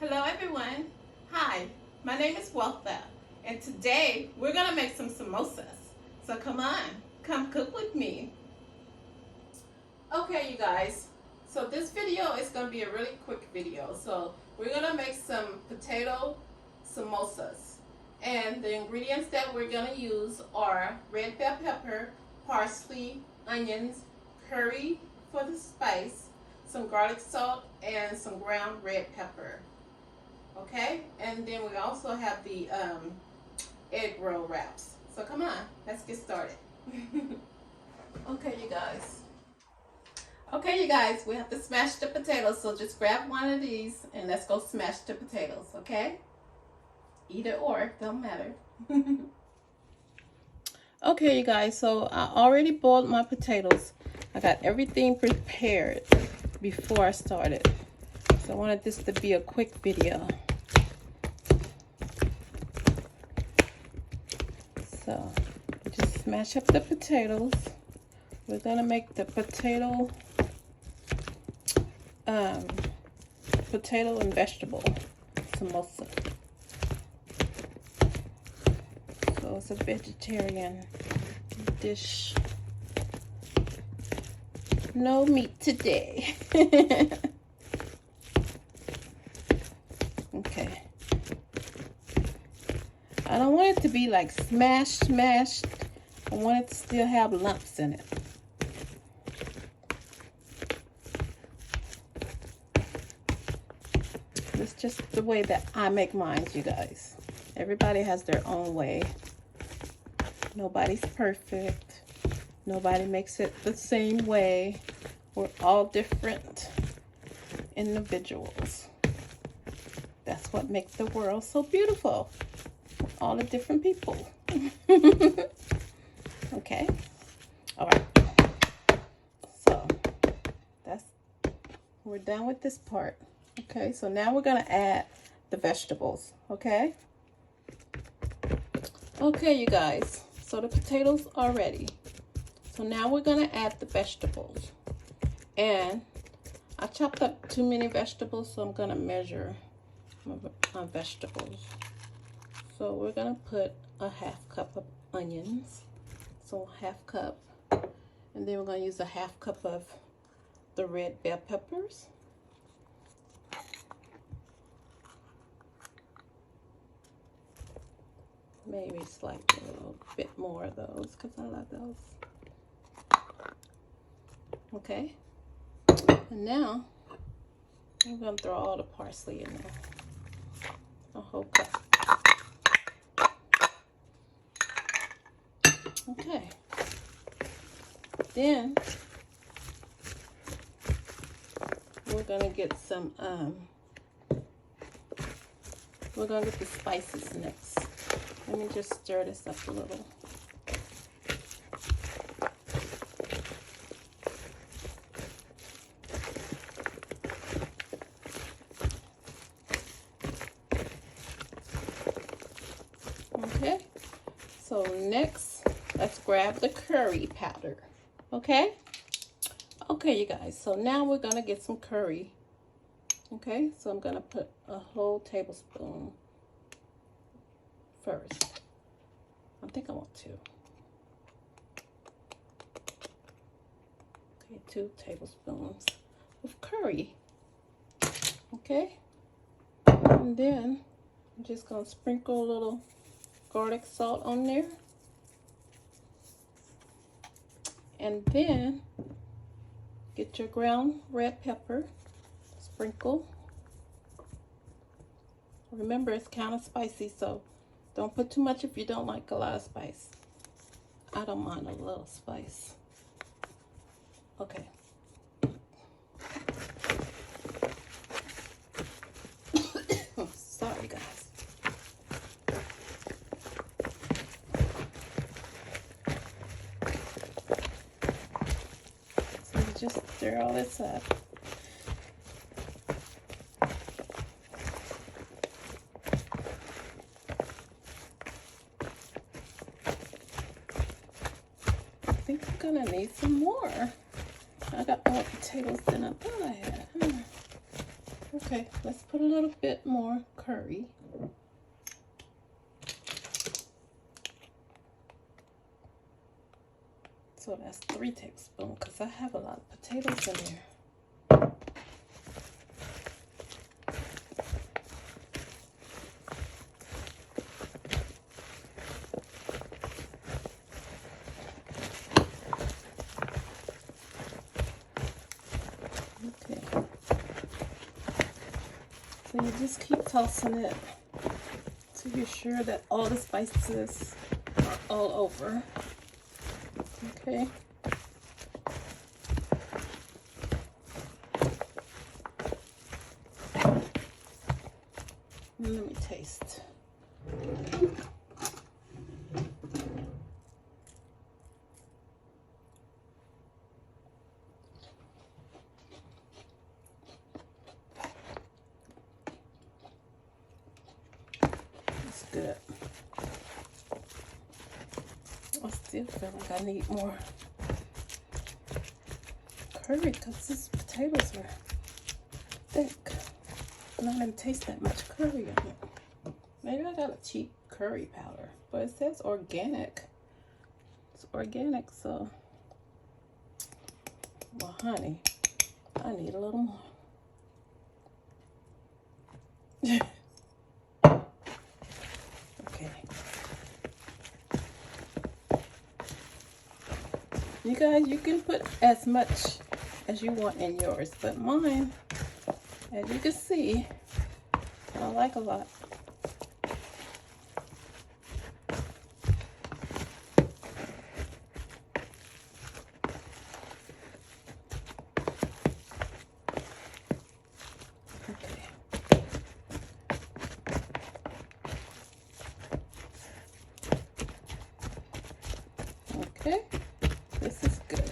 Hello everyone. Hi, my name is Wealtha, and today we're gonna make some samosas. So come on, come cook with me. Okay, you guys. So this video is gonna be a really quick video. So we're gonna make some potato samosas, and the ingredients that we're gonna use are red bell pepper, parsley, onions, curry for the spice, some garlic salt, and some ground red pepper. Okay, and then we also have the egg roll wraps. So come on, let's get started. Okay, you guys. Okay, you guys, we have to smash the potatoes. So just grab one of these and let's go smash the potatoes. Okay, either or, don't matter. Okay, you guys. So I already boiled my potatoes. I got everything prepared before I started. So I wanted this to be a quick video. So just smash up the potatoes. We're gonna make the potato and vegetable samosa. So it's a vegetarian dish. No meat today. Okay. I don't want it to be like smashed. I want it to still have lumps in it. It's just the way that I make mine, you guys. Everybody has their own way. Nobody's perfect. Nobody makes it the same way. We're all different individuals. That's what makes the world so beautiful. All the different people. Okay. All right. So we're done with this part. Okay, so now we're gonna add the vegetables. Okay. Okay, you guys. So the potatoes are ready. So now we're gonna add the vegetables. And I chopped up too many vegetables, so I'm gonna measure my vegetables. So we're gonna put a half cup of onions. So half cup. And then we're gonna use a half cup of the red bell peppers. Maybe slightly a little bit more of those because I love those. Okay. And now I'm gonna throw all the parsley in there. A whole cup. Okay. Then we're gonna get some we're gonna get the spices next. Let me just stir this up a little. Okay, so next, let's grab the curry powder. Okay? Okay, you guys, so now we're gonna get some curry. Okay, so I'm gonna put a whole tablespoon first. I think I want 2. Okay, 2 tablespoons of curry. Okay, and then I'm just gonna sprinkle a little garlic salt on there. And then get your ground red pepper, sprinkle. Remember, it's kind of spicy, so don't put too much if you don't like a lot of spice. I don't mind a little spice. Okay. Sorry, guys. So just stir all this up. I think I'm gonna need some more. I got more potatoes than I thought I had. Okay, let's put a little bit more curry. So that's 3 tablespoons because I have a lot of potatoes in there. Okay. So you just keep tossing it so you're sure that all the spices are all over. Okay. And let me taste. It's good. I still feel like I need more curry because these potatoes are thick. And I didn't taste that much curry in it. Maybe I got a cheap curry powder, but it says organic. It's organic, so, well, honey, I need a little more. Okay. You guys, you can put as much as you want in yours, but mine, as you can see, I like a lot. Okay, this is good.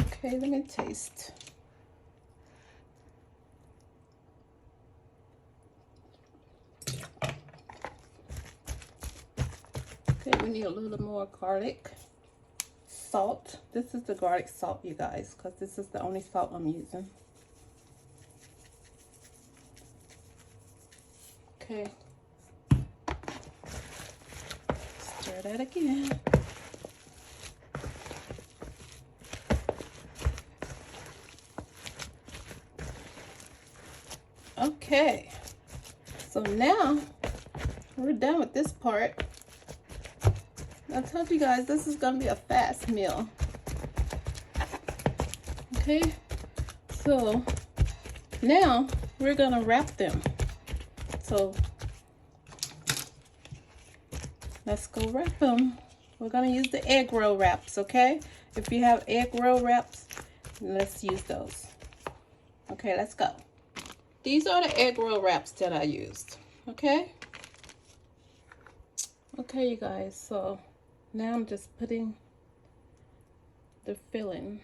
Okay, let me taste. Okay, we need a little more garlic. Salt. This is the garlic salt, you guys, because this is the only salt I'm using. Okay. Stir that again. Okay. So now we're done with this part. I told you guys this is gonna be a fast meal. Okay, so now we're gonna wrap them. So let's go wrap them. We're gonna use the egg roll wraps, okay? If you have egg roll wraps, let's use those. Okay, let's go. These are the egg roll wraps that I used, okay? Okay, you guys, so now I'm just putting the filling,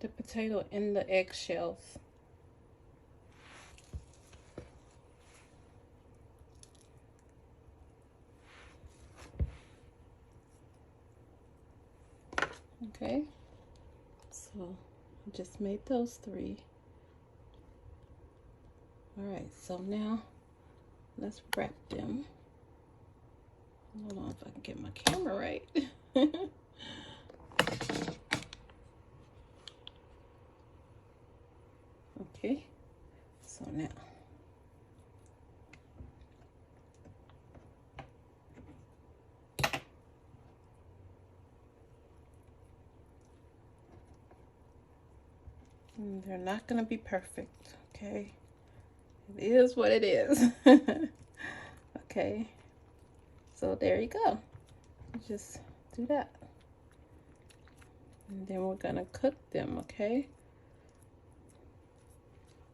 the potato in the eggshells. Okay, so I just made those 3. All right, so now let's wrap them. Hold on if I can get my camera right. Okay, so now they're not gonna be perfect, okay? It is what it is. Okay, so there you go. Just do that. And then we're gonna cook them, okay?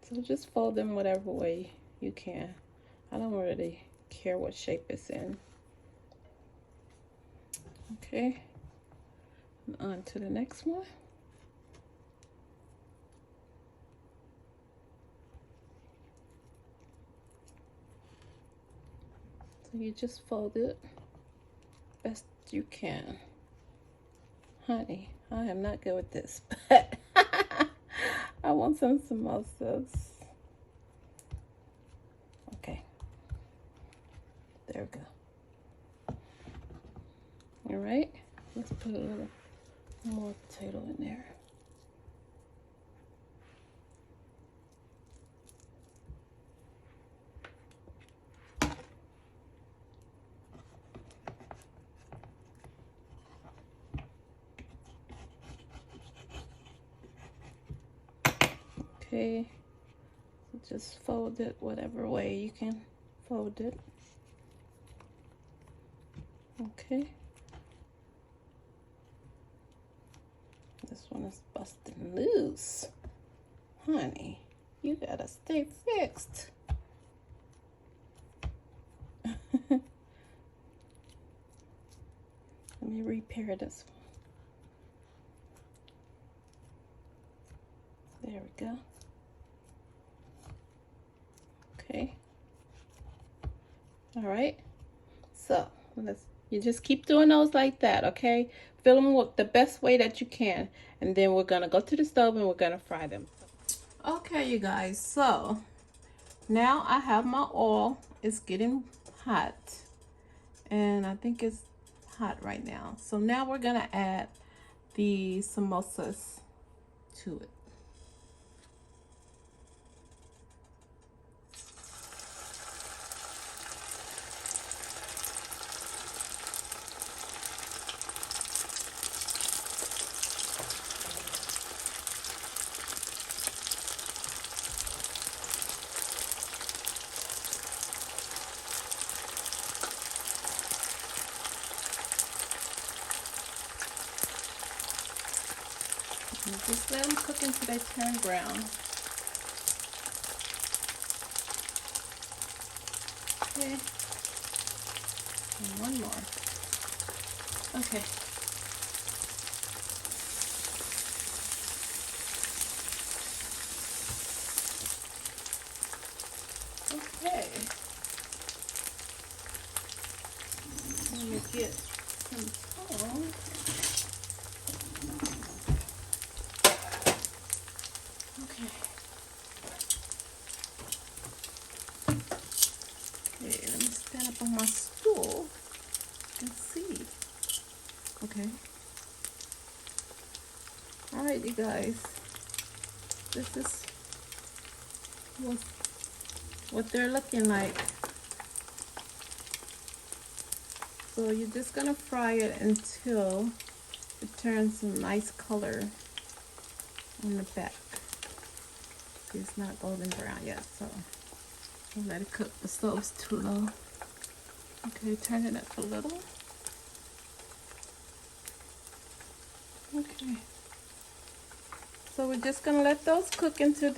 So just fold them whatever way you can. I don't really care what shape it's in. Okay, and on to the next one. So you just fold it best you can. Honey, I am not good with this, but I want some samosas. Okay, there we go. All right, let's put a little more potato in there. Okay, just fold it whatever way you can fold it. Okay. This one is busting loose. Honey, you gotta stay fixed. Let me repair this one. There we go. Okay. All right. So you just keep doing those like that, okay? Fill them with the best way that you can, and then we're gonna go to the stove and we're gonna fry them. Okay, you guys. So now I have my oil. It's getting hot, and I think it's hot right now. So now we're gonna add the samosas to it. And just let them cook until they turn brown. Okay. And one more. Okay. Okay. Let me get some tongs. Okay. Okay, let me stand up on my stool and see. Okay. Alright, you guys. This is what they're looking like. So you're just gonna fry it until it turns a nice color on the back. See, it's not golden brown yet, so I'll let it cook. The stove's too low. Okay, turn it up a little. Okay. So we're just gonna let those cook until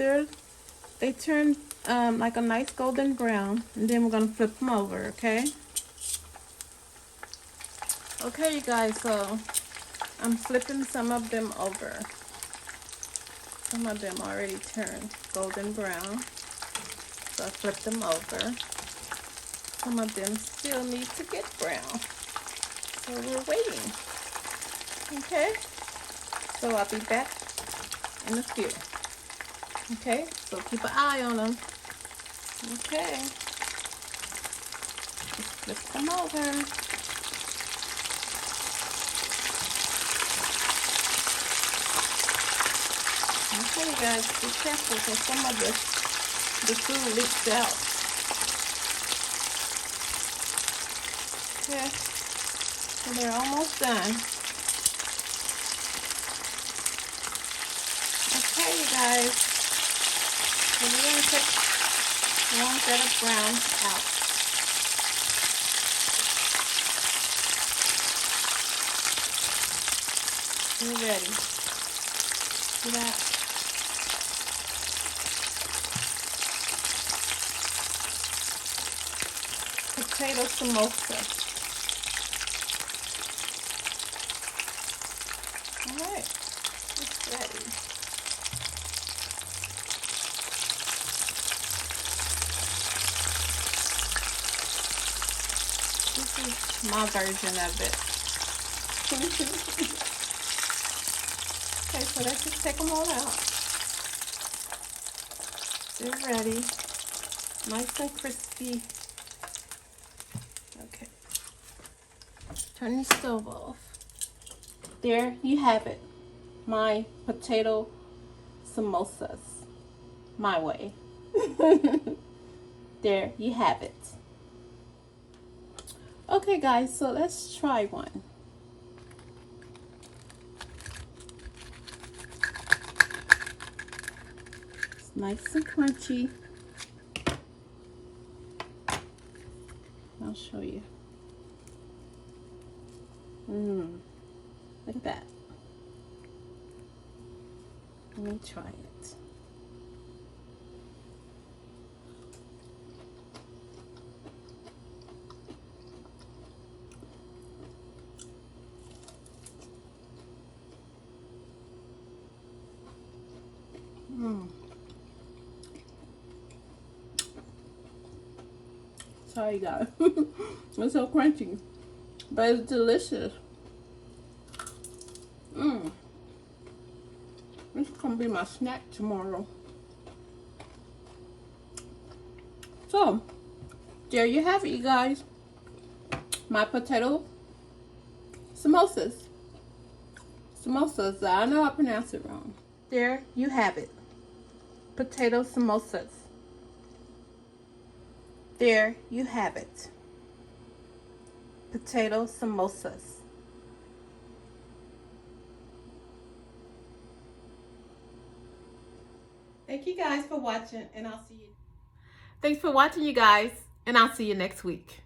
they turn like a nice golden brown, and then we're gonna flip them over, okay? Okay, you guys, so I'm flipping some of them over. Some of them already turned golden brown, so I flipped them over. Some of them still need to get brown, so we're waiting. Okay, so I'll be back in a few. Okay, so keep an eye on them. Okay, just flip them over. Okay, you guys, be careful because some of the food leaks out. Okay, so they're almost done. Okay, you guys, so we're going to take the ones that are brown out. We're ready. See that? Potato samosa. Alright, it's ready. This is my version of it. So let's just take them all out. They're ready. Nice and crispy. Okay. Turn the stove off. There you have it. My potato samosas. My way. There you have it. Okay guys, so let's try one. It's nice and crunchy. I'll show you. Look at that. Let me try it. Sorry guys. It's so crunchy. But it's delicious. This is gonna be my snack tomorrow. So, there you have it, you guys. My potato samosas. Samosas. I know I pronounced it wrong. There you have it. Potato samosas. There you have it. Potato samosas. Thank you guys for watching, and I'll see you. Thanks for watching, you guys, and I'll see you next week.